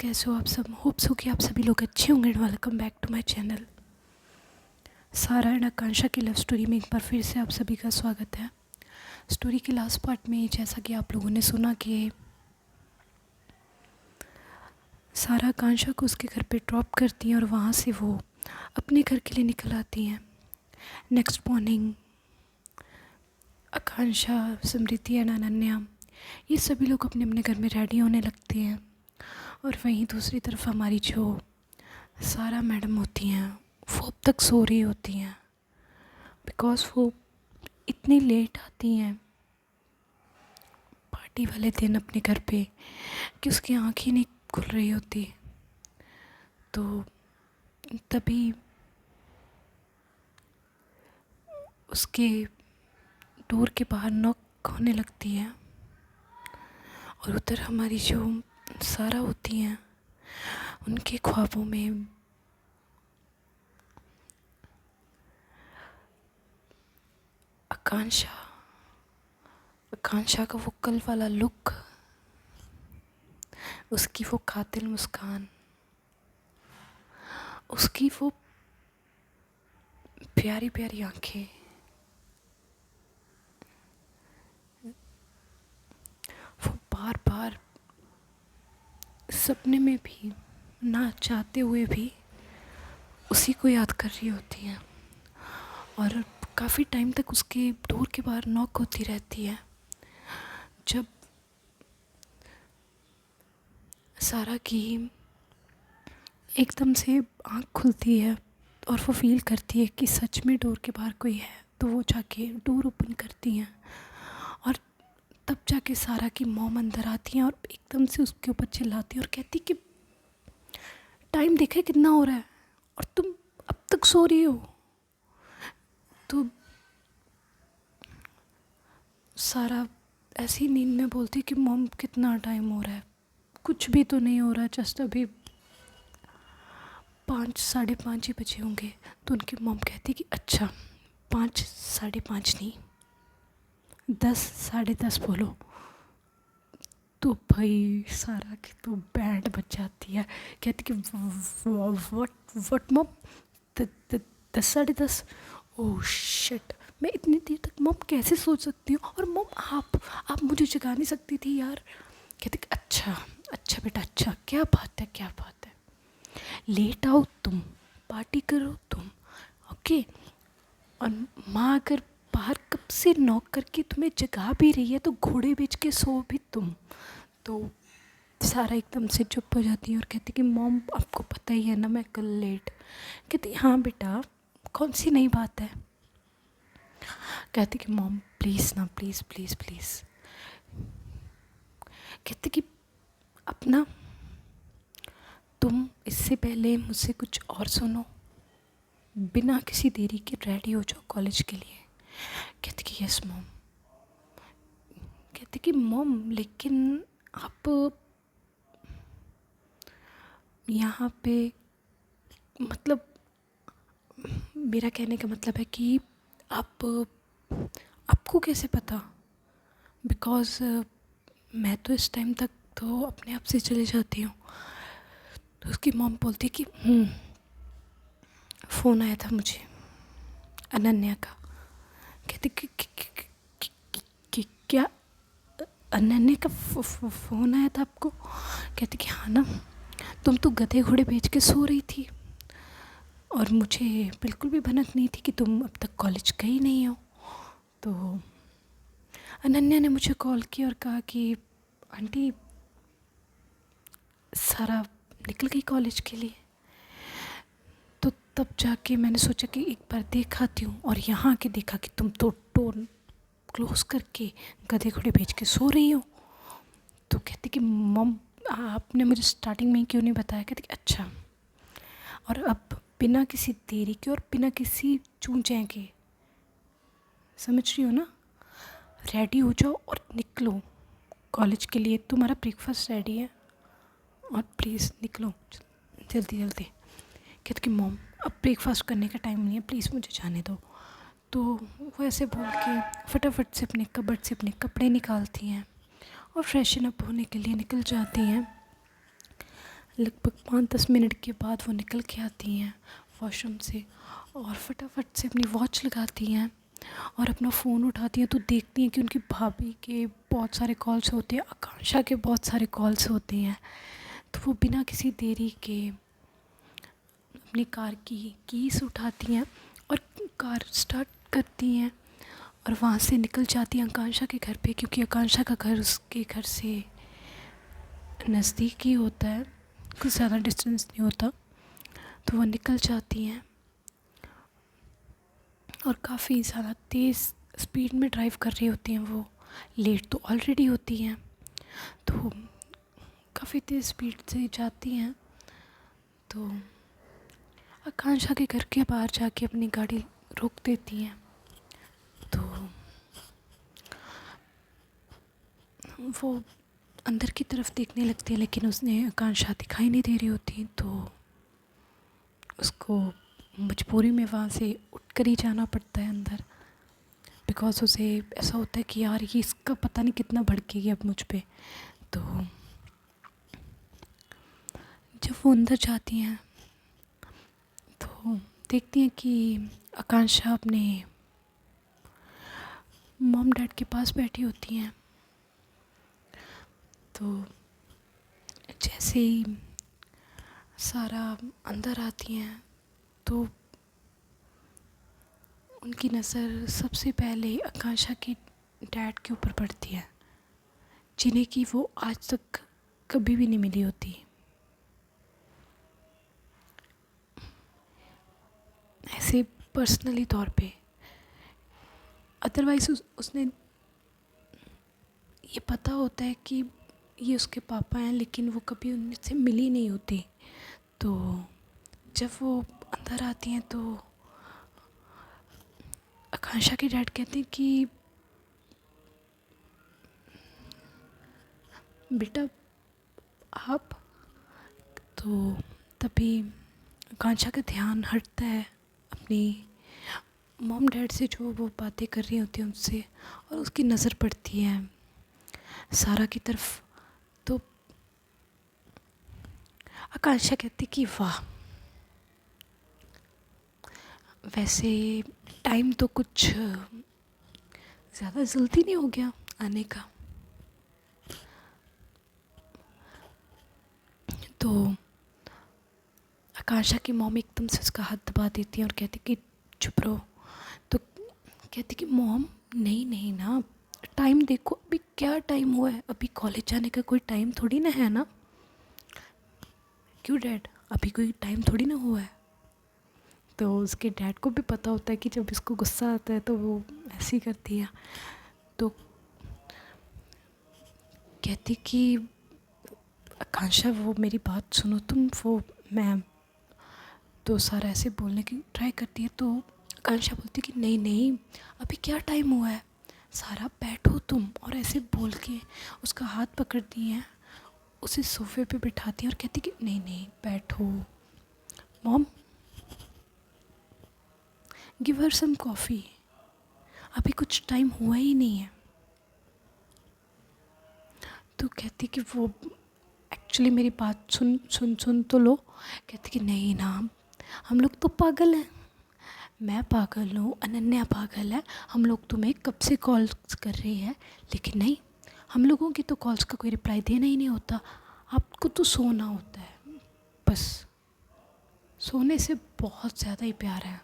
कैसे हो आप सब। होप सो कि आप सभी लोग अच्छे होंगे। Welcome back to my channel. Sara and Aakanksha की लव स्टोरी में एक बार फिर से आप सभी का स्वागत है। स्टोरी के लास्ट पार्ट में जैसा कि आप लोगों ने सुना कि सारा आकांक्षा को उसके घर पे ड्रॉप करती हैं और वहाँ से वो अपने घर के लिए निकल आती हैं। Next morning Akanksha, Smriti and Ananya ये सभी लोग अपने अपने घर में रेडी होने लगते हैं। और वहीं दूसरी तरफ हमारी जो सारा मैडम होती हैं वो अब तक सो रही होती हैं, बिकॉज़ वो इतनी लेट आती हैं पार्टी वाले दिन अपने घर पे कि उसकी आँख ही नहीं खुल रही होती। तो तभी उसके डोर के बाहर नॉक होने लगती है और उधर हमारी जो सारा होती हैं उनके ख्वाबों में आकांक्षा का वो कल वाला लुक, उसकी वो कातिल मुस्कान, उसकी वो प्यारी प्यारी आंखें, वो बार बार सपने में भी ना चाहते हुए भी उसी को याद कर रही होती हैं। और काफ़ी टाइम तक उसके डोर के बाहर नॉक होती रहती है। जब सारा की एकदम से आँख खुलती है और वो फील करती है कि सच में डोर के बाहर कोई है, तो वो जाके डोर ओपन करती हैं और तब जाके सारा की मॉम अंदर आती हैं और एकदम से उसके ऊपर चिल्लाती है और कहती कि टाइम देखे कितना हो रहा है और तुम अब तक सो रही हो। तो सारा ऐसी नींद में बोलती कि मॉम कितना टाइम हो रहा है, कुछ भी तो नहीं हो रहा, जस्ट अभी 5 साढ़े 5 ही बजे होंगे। तो उनकी मॉम कहती कि अच्छा 5 साढ़े 5 नहीं, 10 साढ़े 10 बोलो। तो भाई सारा की तो बैंड बज जाती है। कहती कि वट मॉम, 10 साढ़े 10? ओह शिट, मैं इतनी देर तक मॉम कैसे सोच सकती हूँ, और मॉम आप मुझे जगा नहीं सकती थी यार। कहती कि अच्छा अच्छा बेटा अच्छा, क्या बात है क्या बात है, लेट आओ तुम, पार्टी करो तुम, ओके। और माँ अगर बाहर कब से नॉक करके तुम्हें जगा भी रही है तो घोड़े बेच के सो भी तुम। तो सारा एकदम से चुप हो जाती है और कहती कि मॉम आपको पता ही है ना मैं कल लेट। कहती हाँ बेटा, कौन सी नई बात है। कहती कि मॉम प्लीज़ ना, प्लीज़ प्लीज़ प्लीज़। कहती कि अपना तुम इससे पहले मुझसे कुछ और सुनो, बिना किसी देरी के रेडी हो जाओ कॉलेज के लिए। कहती कि यस मॉम। कहती कि मॉम लेकिन आप यहाँ पे, मतलब मेरा कहने का मतलब है कि आपको कैसे पता, बिकॉज़ मैं तो इस टाइम तक तो अपने आप से चले जाती हूँ। तो उसकी मॉम बोलती कि फ़ोन आया था मुझे अनन्या का। कहती कि क्या अनन्या का फ़ोन आया था आपको? कहती कि हाँ ना, तुम तो गधे घोड़े बेच के सो रही थी और मुझे बिल्कुल भी भनक नहीं थी कि तुम अब तक कॉलेज गई नहीं हो। तो अनन्या ने मुझे कॉल किया और कहा कि आंटी सारा निकल गई कॉलेज के लिए। तो तब जाके मैंने सोचा कि एक बार देख आती हूँ, और यहाँ आके देखा कि तुम तो डोर क्लोज करके गधे घोड़े भेज के सो रही हो। तो कहती कि मॉम आपने मुझे स्टार्टिंग में ही क्यों नहीं बताया। कहती कि अच्छा, और अब बिना किसी देरी के और बिना किसी चूं-चैं के, समझ रही हो ना, रेडी हो जाओ और निकलो कॉलेज के लिए। तुम्हारा ब्रेकफास्ट रेडी है और प्लीज़ निकलो जल्दी जल्दी। कहती कि मॉम अब ब्रेकफास्ट करने का टाइम नहीं है, प्लीज़ मुझे जाने दो। तो वो ऐसे बोल के फटाफट से अपने कबर्ड से अपने कपड़े निकालती हैं और फ्रेशन अप होने के लिए निकल जाती हैं। लगभग 5-10 मिनट के बाद वो निकल के आती हैं वॉशरूम से और फटाफट से अपनी वॉच लगाती हैं और अपना फ़ोन उठाती हैं, तो देखती हैं कि उनकी भाभी के बहुत सारे कॉल्स होते हैं, आकांक्षा के बहुत सारे कॉल्स होते हैं। तो वो बिना किसी देरी के अपनी कार की कीज़ उठाती हैं और कार स्टार्ट करती हैं और वहाँ से निकल जाती हैं आकांक्षा के घर पे, क्योंकि आकांक्षा का घर उसके घर से नज़दीक ही होता है, कुछ ज़्यादा डिस्टेंस नहीं होता। तो वो निकल जाती हैं और काफ़ी ज़्यादा तेज़ स्पीड में ड्राइव कर रही होती हैं। वो लेट तो ऑलरेडी होती हैं, तो काफ़ी तेज़ स्पीड से जाती हैं। तो आकांक्षा के घर के बाहर जाके अपनी गाड़ी रोक देती हैं। तो वो अंदर की तरफ देखने लगती है, लेकिन उसने आकांक्षा दिखाई नहीं दे रही होती। तो उसको मजबूरी में वहाँ से उठ कर ही जाना पड़ता है अंदर, बिकॉज़ उसे ऐसा होता है कि यार ये इसका पता नहीं कितना भड़केगी अब मुझ पे। तो जब वो अंदर जाती हैं तो देखती हैं कि आकांक्षा अपने मॉम डैड के पास बैठी होती हैं। तो जैसे ही सारा अंदर आती हैं तो उनकी नज़र सबसे पहले आकांक्षा के डैड के ऊपर पड़ती है, जिन्हें कि वो आज तक कभी भी नहीं मिली होती। ऐसे पर्सनली तौर पे, अदरवाइज़ उसने ये पता होता है कि ये उसके पापा हैं, लेकिन वो कभी उनसे मिली नहीं होती। तो जब वो अंदर आती हैं तो आकांक्षा के डैड कहते हैं कि बेटा आप, तो तभी आकांक्षा का ध्यान हटता है अपनी मॉम डैड से, जो वो बातें कर रही होती हैं उनसे, और उसकी नज़र पड़ती है सारा की तरफ। तो आकांक्षा कहती कि वाह, वैसे टाइम तो कुछ ज़्यादा जल्दी नहीं हो गया आने का। तो आकांक्षा की मॉम एकदम से उसका हाथ दबा देती है और कहती कि चुप रहो। तो कहती कि मॉम नहीं नहीं ना, टाइम देखो अभी क्या टाइम हुआ है, अभी कॉलेज जाने का कोई टाइम थोड़ी ना है ना। क्यों डैड, अभी कोई टाइम थोड़ी ना हुआ है। तो उसके डैड को भी पता होता है कि जब इसको गुस्सा आता है तो वो ऐसे ही करती है। तो कहती कि आकांक्षा वो मेरी बात सुनो तुम, वो मैं, तो सारा ऐसे बोलने की ट्राई करती है। तो आकांक्षा बोलती कि नहीं नहीं, अभी क्या टाइम हुआ है, सारा बैठो तुम, और ऐसे बोल के उसका हाथ पकड़ती हैं, उसे सोफे पे बिठाती हैं और कहती कि नहीं नहीं बैठो। Mom give her some coffee, अभी कुछ टाइम हुआ ही नहीं है। तो कहती कि वो एक्चुअली मेरी बात सुन सुन सुन तो लो। कहती कि नहीं ना, हम लोग तो पागल हैं, मैं पागल हूँ, अनन्या पागल है, हम लोग तुम्हें कब से कॉल कर रहे हैं, लेकिन नहीं, हम लोगों की तो कॉल्स का कोई रिप्लाई देना ही नहीं होता, आपको तो सोना होता है, बस सोने से बहुत ज़्यादा ही प्यार है।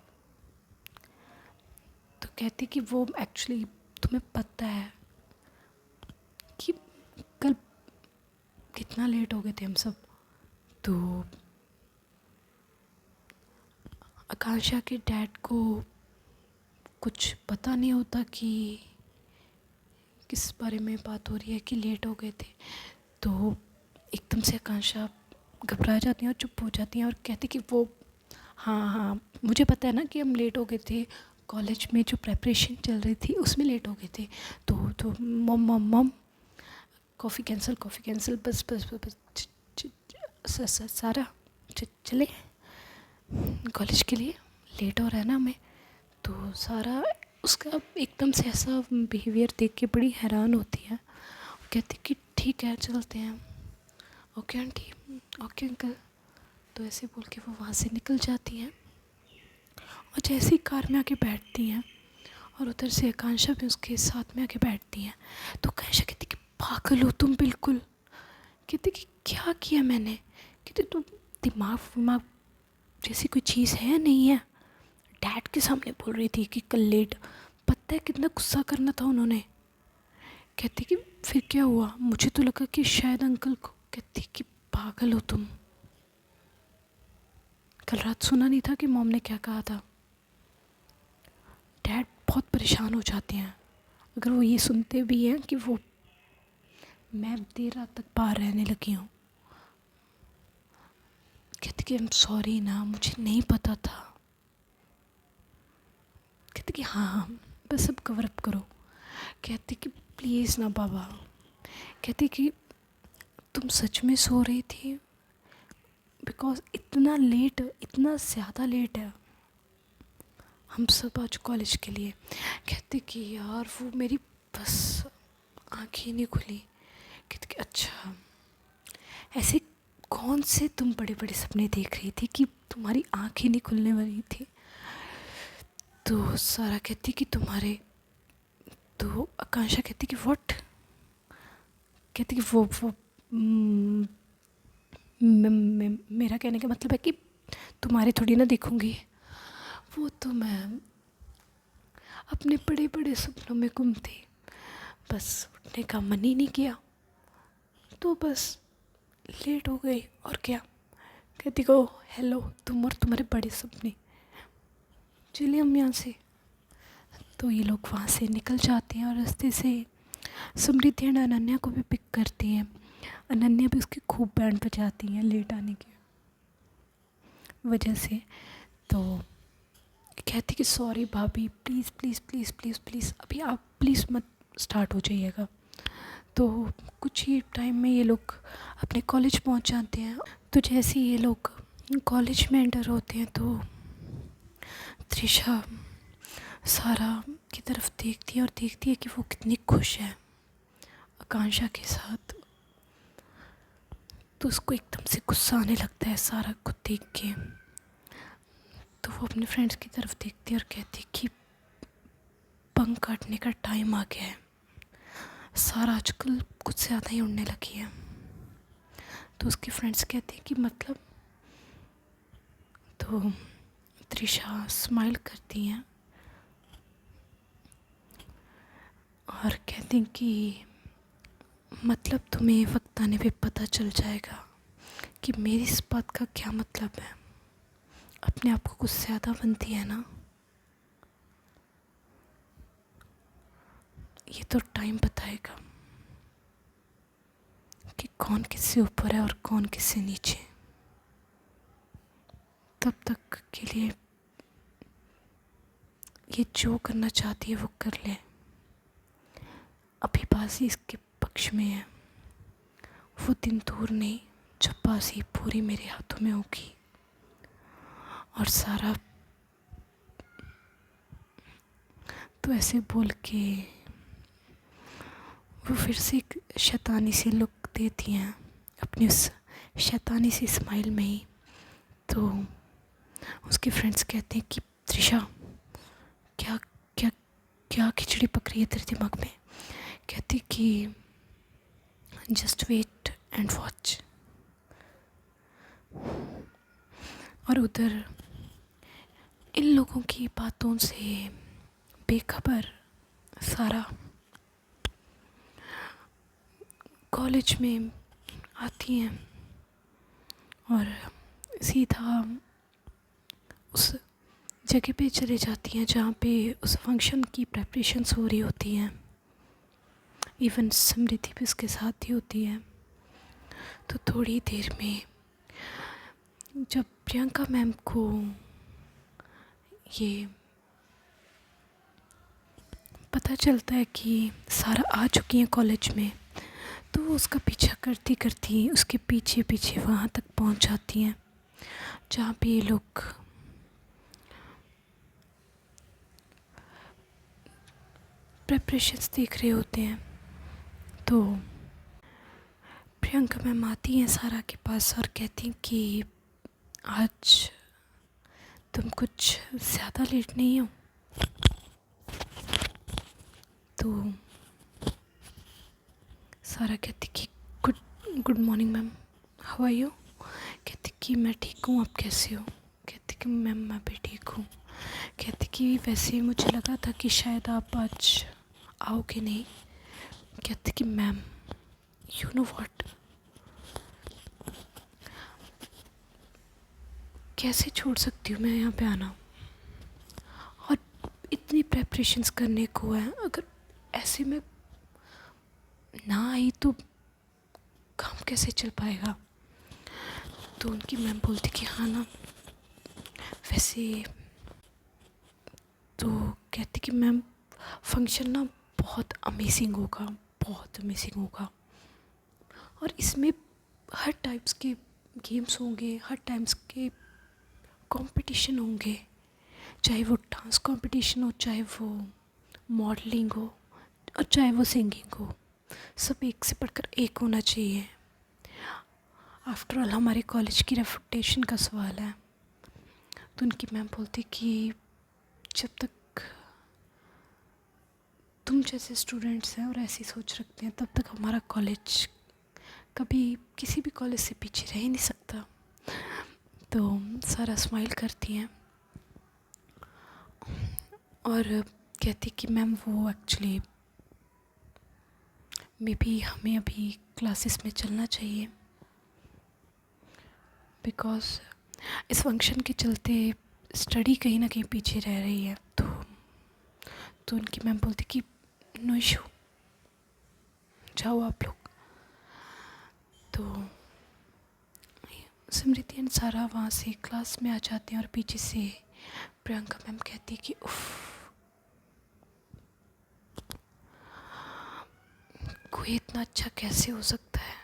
तो कहती कि वो एक्चुअली तुम्हें पता है कि कल कितना लेट हो गए थे हम सब। तो आकांक्षा के डैड को कुछ पता नहीं होता कि किस बारे में बात हो रही है कि लेट हो गए थे। तो एकदम से आकांक्षा घबरा जाती हैं और चुप हो जाती हैं और कहती कि वो हाँ हाँ मुझे पता है ना कि हम लेट हो गए थे, कॉलेज में जो प्रेपरेशन चल रही थी उसमें लेट हो गए थे। तो मम मम मम कॉफ़ी कैंसिल, कॉफ़ी कैंसिल, बस बस बस, बस सारा चले कॉलेज के लिए, लेट हो रहा है ना हमें। तो सारा उसका एकदम से ऐसा बिहेवियर देख के बड़ी हैरान होती है, कहती कि ठीक है चलते हैं, ओके आंटी ओके अंकल। तो ऐसे बोल के वो वहाँ से निकल जाती हैं और जैसे ही कार में आके बैठती हैं और उधर से आकांक्षा भी उसके साथ में आके बैठती हैं, तो आकांक्षा कहती कि पागल हो तुम बिल्कुल। कहती कि क्या किया मैंने? कहती तुम दिमाग विमाग जैसी कोई चीज़ है या नहीं है? डैड के सामने बोल रही थी कि कल लेट। पता है कितना गुस्सा करना था उन्होंने। कहती कि फिर क्या हुआ? मुझे तो लगा कि शायद अंकल को। कहती कि पागल हो तुम। कल रात सुना नहीं था कि मॉम ने क्या कहा था? डैड बहुत परेशान हो जाते हैं अगर वो ये सुनते भी हैं कि वो मैं देर रात तक बाहर रहने लगी हूँ। कहती कि आई एम सॉरी ना, मुझे नहीं पता था। कहती कि हाँ बस अब कवर अप करो। कहती कि प्लीज़ ना बाबा। कहती कि तुम सच में सो रही थी? बिकॉज इतना लेट, इतना ज़्यादा लेट है हम सब आज कॉलेज के लिए। कहती कि यार वो मेरी बस आँखें नहीं खुली। कहती कि अच्छा, ऐसे कौन से तुम बड़े बड़े सपने देख रही थी कि तुम्हारी आँखें नहीं खुलने वाली थी? तो सारा कहती कि तुम्हारे, तो आकांक्षा कहती कि व्हाट? कहती कि वो मेरा कहने का मतलब है कि तुम्हारे थोड़ी ना देखूंगी। वो तो मैं अपने बड़े बड़े सपनों में गुम थी, बस उठने का मन ही नहीं किया तो बस लेट हो गई और क्या। कहती को हेलो तुम और तुम्हारे बड़े सपने, चलिए हम यहाँ से। तो ये लोग वहाँ से निकल जाते हैं और रास्ते से समृद्धि एंड अनन्या को भी पिक करती हैं। अनन्या भी उसकी खूब बैंड बजाती हैं लेट आने की वजह से। तो कहती कि सॉरी भाभी, please please please please please अभी आप प्लीज़ मत स्टार्ट हो जाइएगा। तो कुछ ही टाइम में ये लोग अपने कॉलेज पहुंच जाते हैं। तो जैसे ही ये लोग कॉलेज में एंटर होते हैं तो त्रिशा सारा की तरफ देखती है और देखती है कि वो कितनी खुश है आकांक्षा के साथ। तो उसको एकदम से गुस्सा आने लगता है सारा को देख के। तो वो अपने फ्रेंड्स की तरफ देखती है और कहती है कि पंख काटने का टाइम आ गया है, सारा आजकल कुछ ज़्यादा ही उड़ने लगी है। तो उसके फ्रेंड्स कहते हैं कि मतलब? तो त्रिशा स्माइल करती हैं और कहती हैं कि मतलब तुम्हें वक्त आने पे पता चल जाएगा कि मेरी इस बात का क्या मतलब है। अपने आप को कुछ ज़्यादा बनती है ना, ये तो टाइम बताएगा कि कौन किससे ऊपर है और कौन किससे नीचे। तब तक के लिए ये जो करना चाहती है वो कर ले। अभी बाजी इसके पक्ष में है। वो दिन दूर नहीं जब बाजी पूरी मेरे हाथों में होगी। और सारा तो ऐसे बोल के वो फिर से एक शैतानी सी लुक देती हैं अपनी उस शैतानी सी स्माइल में ही। तो उसके फ्रेंड्स कहते हैं कि त्रिशा क्या क्या क्या खिचड़ी पक रही है तेरे दिमाग में? कहती कि जस्ट वेट एंड वॉच। और उधर इन लोगों की बातों से बेखबर सारा कॉलेज में आती हैं और सीधा उस जगह पे चले जाती हैं जहाँ पे उस फंक्शन की प्रेपरेशंस हो रही होती हैं। इवन समृद्धि भी उसके साथ ही होती है। तो थोड़ी देर में जब प्रियंका मैम को ये पता चलता है कि सारा आ चुकी है कॉलेज में, तो वो उसका पीछा करती करती उसके पीछे पीछे वहाँ तक पहुँच जाती हैं जहाँ पे ये लोग प्रेपरेशंस देख रहे होते हैं। तो प्रियंका मैम आती हैं सारा के पास और कहती हैं कि आज तुम कुछ ज़्यादा लेट नहीं हो। तो सारा कहती कि good good morning ma'am, how are you. कहती कि मैं ठीक हूँ, आप कैसे हो। कहती कि मैम मैं भी ठीक हूँ। कहती कि वैसे ही मुझे लगा था कि शायद आप आज आओगे नहीं। कहती कि मैम यू नो व्हाट, कैसे छोड़ सकती हूँ मैं यहाँ पे आना, और इतनी प्रेपरेशंस करने को है, अगर ऐसे में ना आई तो काम कैसे चल पाएगा। तो उनकी मैम बोलती कि हाँ ना, वैसे तो कहती कि मैम फंक्शन ना बहुत अमेजिंग होगा, बहुत अमेजिंग होगा, और इसमें हर टाइप्स के गेम्स होंगे, हर टाइप्स के कंपटीशन होंगे, चाहे वो डांस कंपटीशन हो, चाहे वो मॉडलिंग हो, और चाहे वो सिंगिंग हो, सब एक से बढ़कर एक होना चाहिए। आफ्टर ऑल हमारे कॉलेज की रेपुटेशन का सवाल है। तो उनकी मैम बोलती कि जब तक तुम जैसे स्टूडेंट्स हैं और ऐसी सोच रखते हैं, तब तक हमारा कॉलेज कभी किसी भी कॉलेज से पीछे रह ही नहीं सकता। तो सारा स्माइल करती हैं और कहती कि मैम वो एक्चुअली मे बी हमें अभी क्लासेस में चलना चाहिए, बिकॉज़ इस फंक्शन के चलते स्टडी कहीं ना कहीं पीछे रह रही है। तो उनकी मैम बोलती कि नो इशू, जाओ आप लोग। तो स्मृति एंड सारा वहाँ से क्लास में आ जाते हैं और पीछे से प्रियंका मैम कहती है कि उफ, कोई इतना अच्छा कैसे हो सकता है।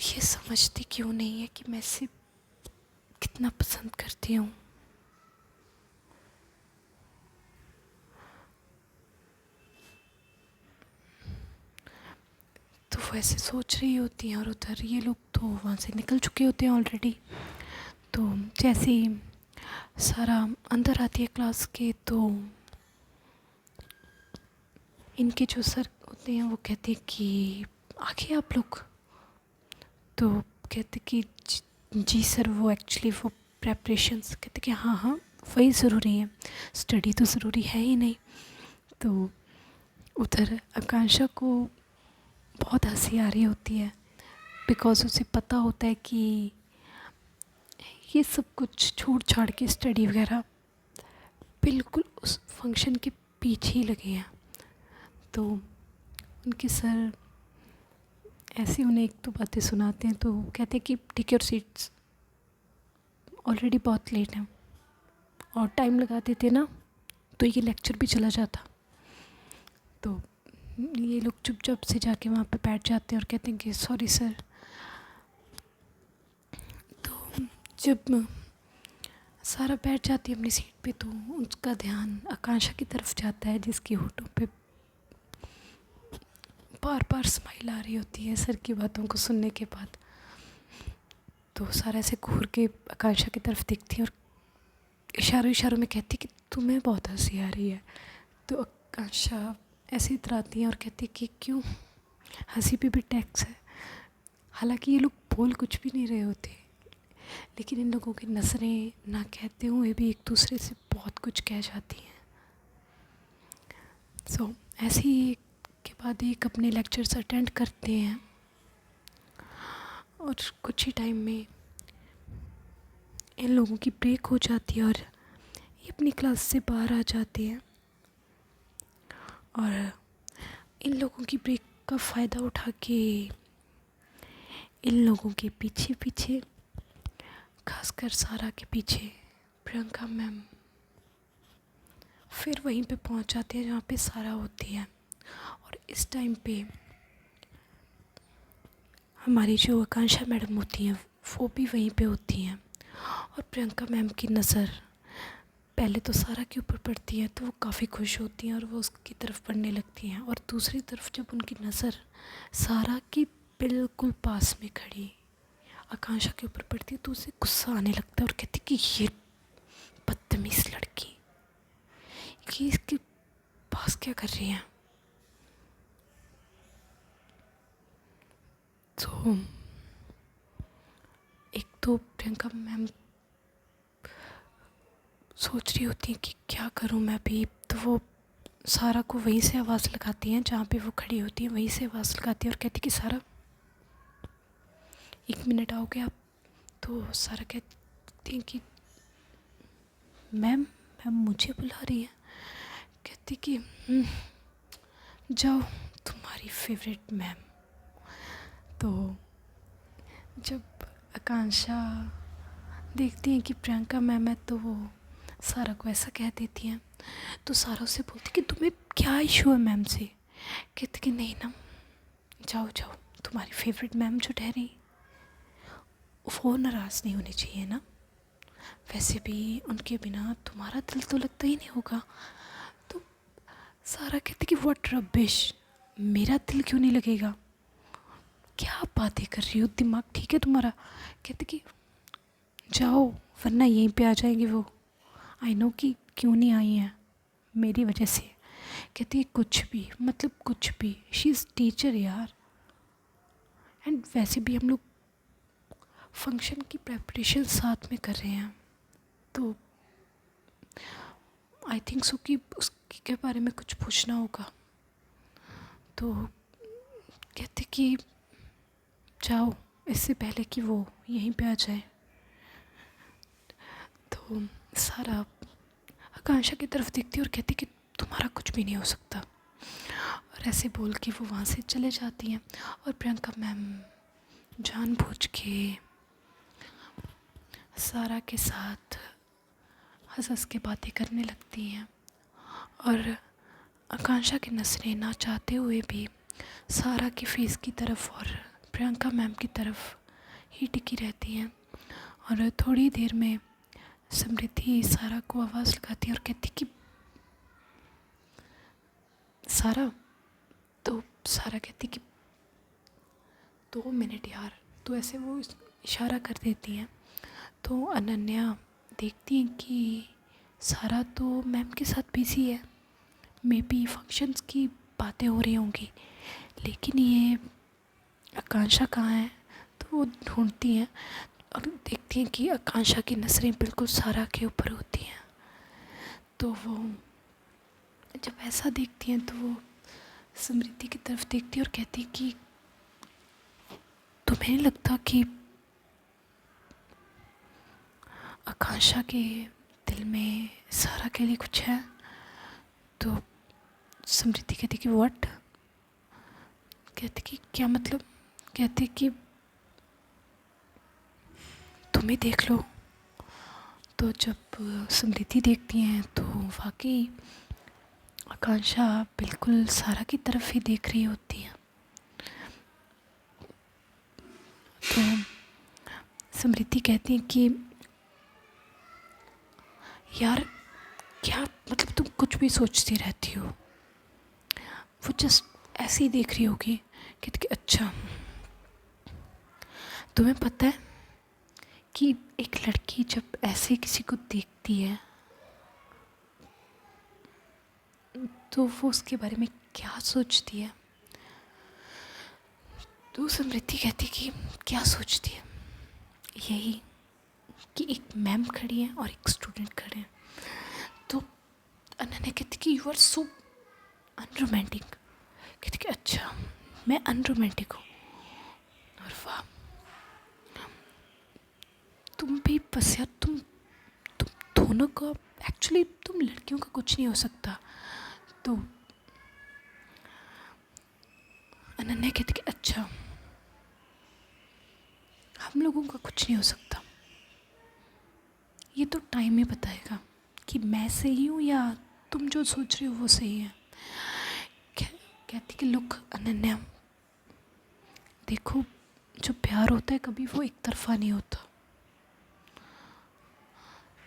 ये समझती क्यों नहीं है कि मैं इसे कितना पसंद करती हूँ। तो वो ऐसे सोच रही होती हैं और उधर ये लोग तो वहाँ से निकल चुके होते हैं ऑलरेडी। तो जैसे ही सारा अंदर आती है क्लास के, तो इनके जो सर होते हैं वो कहते हैं कि आगे आप लोग। तो कहते कि जी सर, वो एक्चुअली वो प्रेपरेशंस, कहते कि हाँ हाँ वही ज़रूरी है, स्टडी तो ज़रूरी है ही नहीं। तो उधर आकांक्षा को बहुत हंसी आ रही होती है, बिकॉज़ उसे पता होता है कि ये सब कुछ छोड़ छाड़ के स्टडी वगैरह बिल्कुल उस फंक्शन के पीछे ही लगे हैं। तो उनके सर ऐसे उन्हें एक दो बातें सुनाते हैं, तो कहते हैं कि टेक योर सीट्स, ऑलरेडी बहुत लेट हैं, और टाइम लगा देते ना तो ये लेक्चर भी चला जाता। तो ये लोग चुपचाप से जाके वहाँ पे बैठ जाते हैं और कहते हैं कि सॉरी सर। तो जब सारा बैठ जाती है अपनी सीट पे, तो उसका ध्यान आकांक्षा की तरफ जाता है, जिसकी होठों पे बार बार स्माइल आ रही होती है सर की बातों को सुनने के बाद। तो सारा ऐसे घूर के आकांक्षा की तरफ देखती है और इशारों इशारों में कहती कि तुम्हें बहुत हंसी आ रही है। तो आकांक्षा ऐसे इतराती है और कहती कि क्यों, हंसी पे भी टैक्स है। हालांकि ये लोग बोल कुछ भी नहीं रहे होते, लेकिन इन लोगों की नज़रें ना कहते हुए भी एक दूसरे से बहुत कुछ कह जाती हैं। ऐसे ही एक के बाद एक अपने लेक्चर्स अटेंड करते हैं, और कुछ ही टाइम में इन लोगों की ब्रेक हो जाती है और ये अपनी क्लास से बाहर आ जाते हैं। और इन लोगों की ब्रेक का फ़ायदा उठा के इन लोगों के पीछे पीछे, खासकर सारा के पीछे, प्रियंका मैम फिर वहीं पे पहुंच जाती है जहाँ पे सारा होती है। और इस टाइम पे हमारी जो आकांक्षा मैडम होती हैं वो भी वहीं पे होती हैं, और प्रियंका मैम की नज़र पहले तो सारा के ऊपर पड़ती है तो वो काफ़ी खुश होती हैं और वो उसकी तरफ पढ़ने लगती हैं, और दूसरी तरफ जब उनकी नज़र सारा की बिल्कुल पास में खड़ी आकांक्षा के ऊपर पड़ती है तो उसे गुस्सा आने लगता है और कहती कि ये बदतमीज़ लड़की, कि इसके पास क्या कर रही है। तो एक तो प्रियंका मैम सोच रही होती है कि क्या करूं मैं भी, तो वो सारा को वहीं से आवाज़ लगाती हैं जहाँ पे वो खड़ी होती है, वहीं से आवाज़ लगाती है और कहती कि सारा 1 मिनट आओगे आप। तो सारा कहती है कि मैम मैम मुझे बुला रही है। कहती कि जाओ तुम्हारी फेवरेट मैम। तो जब आकांक्षा देखती हैं कि प्रियंका मैम है तो वो सारा को ऐसा कह देती हैं। तो सारा उससे बोलती कि तुम्हें क्या इशू है मैम से। कहती कि नहीं ना, जाओ जाओ, तुम्हारी फेवरेट मैम जो ठहरी वो नाराज़ नहीं होनी चाहिए ना, वैसे भी उनके बिना तुम्हारा दिल तो लगता ही नहीं होगा। तो सारा कहती कि व्हाट रबिश, मेरा दिल क्यों नहीं लगेगा, क्या बातें कर रही हो, दिमाग ठीक है तुम्हारा। कहती कि जाओ वरना यहीं पे आ जाएंगी वो, आई नो कि क्यों नहीं आई हैं मेरी वजह से। कहती है कुछ भी, मतलब कुछ भी, शी इज़ टीचर यार, एंड वैसे भी हम लोग फंक्शन की प्रेपरेशन साथ में कर रहे हैं, तो आई थिंक सो कि उसके बारे में कुछ पूछना होगा। तो कहते कि जाओ इससे पहले कि वो यहीं पे आ जाए। तो सारा आकांक्षा की तरफ देखती है और कहती कि तुम्हारा कुछ भी नहीं हो सकता, और ऐसे बोल के वो वहाँ से चले जाती हैं। और प्रियंका मैम जानबूझ के सारा के साथ हंस हंस के बातें करने लगती हैं, और आकांक्षा की नज़रें ना चाहते हुए भी सारा के फेस की तरफ और प्रियंका मैम की तरफ ही टिकी रहती हैं। और थोड़ी देर में समृद्धि सारा को आवाज़ लगाती है और कहती कि सारा। तो सारा कहती कि 2 मिनट यार, तो ऐसे वो इशारा कर देती हैं। तो अनन्या देखती हैं कि सारा तो मैम के साथ बिजी है, मे बी फंक्शंस की बातें हो रही होंगी, लेकिन ये आकांक्षा कहाँ है। तो वो ढूंढती हैं और देखती हैं कि आकांक्षा की नज़रें बिल्कुल सारा के ऊपर होती हैं। तो वो जब ऐसा देखती हैं तो वो समृद्धि की तरफ देखती है और कहती है कि तुम्हें नहीं लगता कि आकांक्षा के दिल में सारा के लिए कुछ है। तो समृद्धि कहती कि व्हाट, कहती कि क्या मतलब। कहती कि तुम ही देख लो। तो जब समृद्धि देखती हैं तो वाकई आकांक्षा बिल्कुल सारा की तरफ ही देख रही होती है। तो समृद्धि कहती है कि यार क्या मतलब, तुम कुछ भी सोचती रहती हो, वो जस्ट ऐसे ही देख रही होगी। कहती कि अच्छा, तुम्हें पता है कि एक लड़की जब ऐसे किसी को देखती है तो वो उसके बारे में क्या सोचती है। तो समृद्धि कहती कि क्या सोचती है, यही कि एक मैम खड़ी है और एक स्टूडेंट खड़े हैं। तो अनन्या कहती कि यू आर सो अनरोमांटिक। कहती कि अच्छा मैं अनरोमांटिक हूँ, और वाह तुम भी बस यार, तुम दोनों का एक्चुअली तुम लड़कियों का कुछ नहीं हो सकता। तो अनन्या कहती कि अच्छा हम लोगों का कुछ नहीं हो सकता, ये तो टाइम ही बताएगा कि मैं सही हूँ या तुम जो सोच रही हो वो सही है। कहती कि लुक अनन्या, देखो जो प्यार होता है कभी वो एक तरफा नहीं होता।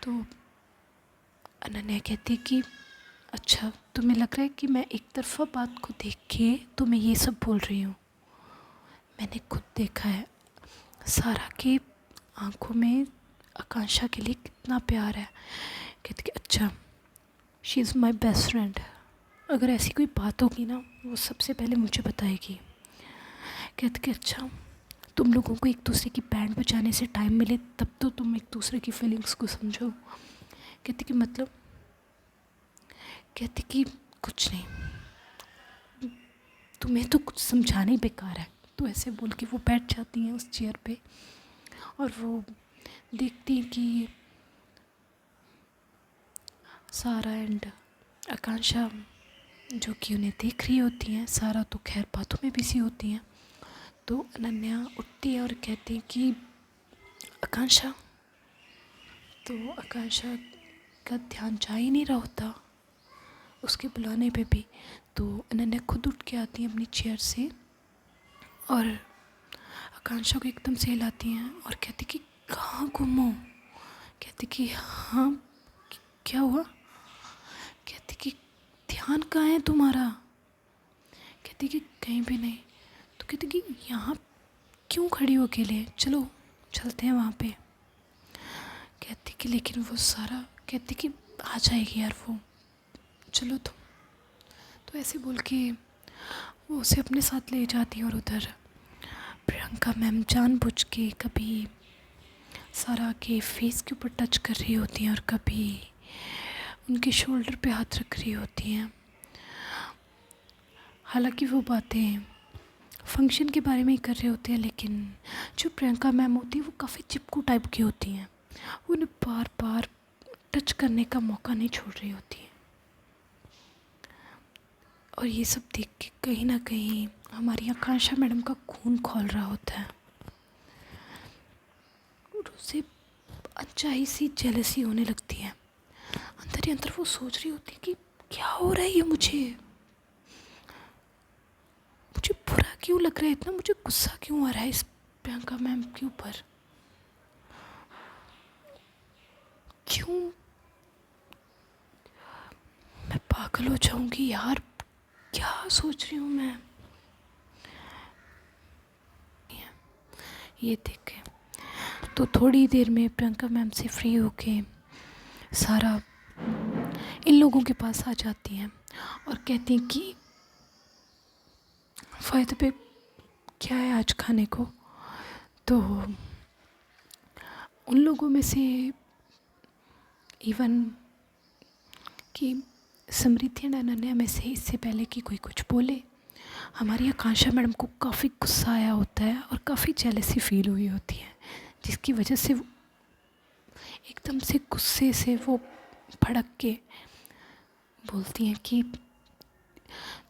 तो अनन्या कहती कि अच्छा, तुम्हें लग रहा है कि मैं एक तरफा बात को देख के तुम्हें ये सब बोल रही हूँ। मैंने खुद देखा है सारा के आंखों में आकांक्षा के लिए कितना प्यार है। कहती कि अच्छा, she is my best friend, अगर ऐसी कोई बात होगी ना वो सबसे पहले मुझे बताएगी। कहती कि अच्छा, तुम लोगों को एक दूसरे की बैंड बजाने से टाइम मिले तब तो तुम एक दूसरे की फीलिंग्स को समझो। कहती कि मतलब, कहती कि कुछ नहीं, तुम्हें तो कुछ समझाना ही बेकार है। तो ऐसे बोल के वो बैठ जाती हैं उस चेयर पे और वो देखती हैं कि सारा एंड आकांक्षा जो कि उन्हें देख रही होती हैं। सारा तो खैर बातों में बिजी होती हैं। तो अनन्या उठती है और कहती है कि आकांक्षा, तो आकांक्षा का ध्यान जा ही नहीं रहा होता उसके बुलाने पे भी। तो अनन्या खुद उठ के आती है अपनी चेयर से और आकांक्षा को एकदम से हिलाती हैं और कहती कि कहाँ गुम हो। कहती कि हाँ, क्या हुआ। कहती कि ध्यान कहाँ है तुम्हारा। कहती कि कहीं भी नहीं। तो कहती कि यहाँ क्यों खड़ी हो अकेले, चलो चलते हैं वहाँ पे। कहती कि लेकिन वो सारा, कहती कि आ जाएगी यार वो, चलो तो ऐसे बोल के वो उसे अपने साथ ले जाती है। और उधर प्रियंका मैम जानबूझ के कभी सारा के फेस के ऊपर टच कर रही होती हैं और कभी उनके शोल्डर पे हाथ रख रही होती हैं। हालांकि वो बातें फंक्शन के बारे में ही कर रहे होते हैं, लेकिन जो प्रियंका मैम होती है वो काफ़ी चिपकू टाइप की होती हैं। वो उन्हें बार बार टच करने का मौका नहीं छोड़ रही होती हैं। और ये सब देख के कहीं ना कहीं हमारी आकांक्षा मैडम का खून खौल रहा होता है और उसे अनचाही सी जेलसी होने लगती है। अंदर ही अंदर वो सोच रही होती है कि क्या हो रहा है ये, मुझे बुरा क्यों लग रहा है इतना, मुझे गुस्सा क्यों आ रहा है इस प्रियंका मैम के ऊपर, क्यों मैं पागल हो जाऊंगी यार, क्या सोच रही हूँ मैं। ये देखे तो थोड़ी देर में प्रियंका मैम से फ्री होके सारा इन लोगों के पास आ जाती हैं और कहती हैं कि फ़ायदे पे क्या है आज खाने को। तो उन लोगों में से इवन कि समृद्धि एंड अनन्या में से इससे पहले कि कोई कुछ बोले, हमारी आकांक्षा मैडम को काफ़ी गुस्सा आया होता है और काफ़ी जेलसी फील हुई होती है, जिसकी वजह से वो एकदम से गुस्से से वो भड़क के बोलती हैं कि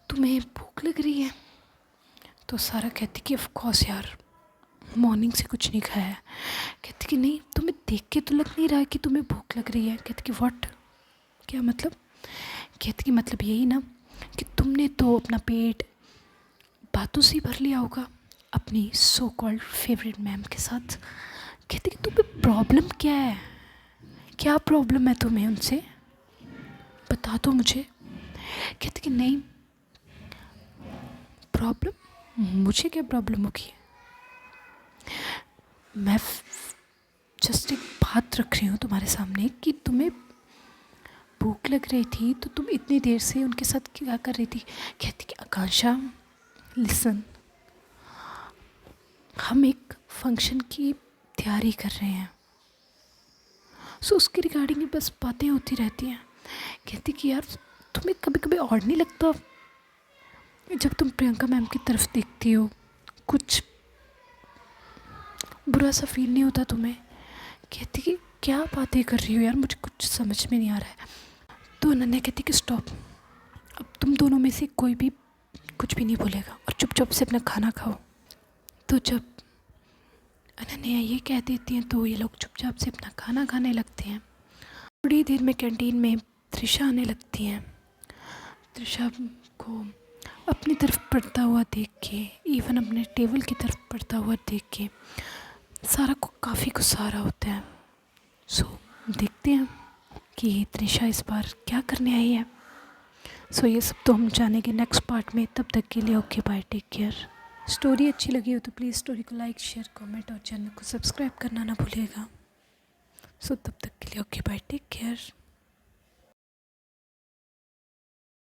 तुम्हें भूख लग रही है। तो सारा कहती कि ऑफ कोर्स यार, मॉर्निंग से कुछ नहीं खाया है। कहती कि नहीं, तुम्हें देख के तो लग नहीं रहा कि तुम्हें भूख लग रही है। कहती कि व्हाट, क्या मतलब। कहती कि मतलब यही ना कि तुमने तो अपना पेट बातों से ही भर लिया होगा अपनी सो कॉल्ड फेवरेट मैम के साथ। कहती कि तुम्हें प्रॉब्लम क्या है, क्या प्रॉब्लम है तुम्हें उनसे, बता दो मुझे। कहती कि नहीं प्रॉब्लम, मुझे क्या प्रॉब्लम होगी, मैं जस्ट एक बात रख रही हूँ तुम्हारे सामने कि तुम्हें भूख लग रही थी तो तुम इतनी देर से उनके साथ क्या कर रही थी। कहती कि आकांक्षा लिसन, हम एक फंक्शन की तैयारी कर रहे हैं, सो उसके रिगार्डिंग बस बातें होती रहती हैं। कहती कि यार तुम्हें कभी कभी और नहीं लगता जब तुम प्रियंका मैम की तरफ देखती हो, कुछ बुरा सा फील नहीं होता तुम्हें। कहती कि क्या बातें कर रही हो यार, मुझे कुछ समझ में नहीं आ रहा है। तो अनन्या कहती कि स्टॉप, अब तुम दोनों में से कोई भी कुछ भी नहीं बोलेगा और चुपचाप से अपना खाना खाओ। तो जब अनन्या ये कह देती हैं तो ये लोग चुपचाप से अपना खाना खाने लगते हैं। थोड़ी देर में कैंटीन में त्रिशा आने लगती हैं। त्रिशा को अपनी तरफ पढ़ता हुआ देख के, इवन अपने टेबल की तरफ पढ़ता हुआ देख के सारा को काफ़ी गुस्सा आ रहा होता है। सो देखते हैं कि त्रिशा इस बार क्या करने आई है। सो ये सब तो हम जानेंगे नेक्स्ट पार्ट में। तब तक के लिए okay bye, take care. Story अच्छी लगी हो तो प्लीज़ स्टोरी को लाइक शेयर कमेंट और चैनल को सब्सक्राइब करना ना भूलिएगा। सो तब तक के लिए ओके बाय, टेक केयर।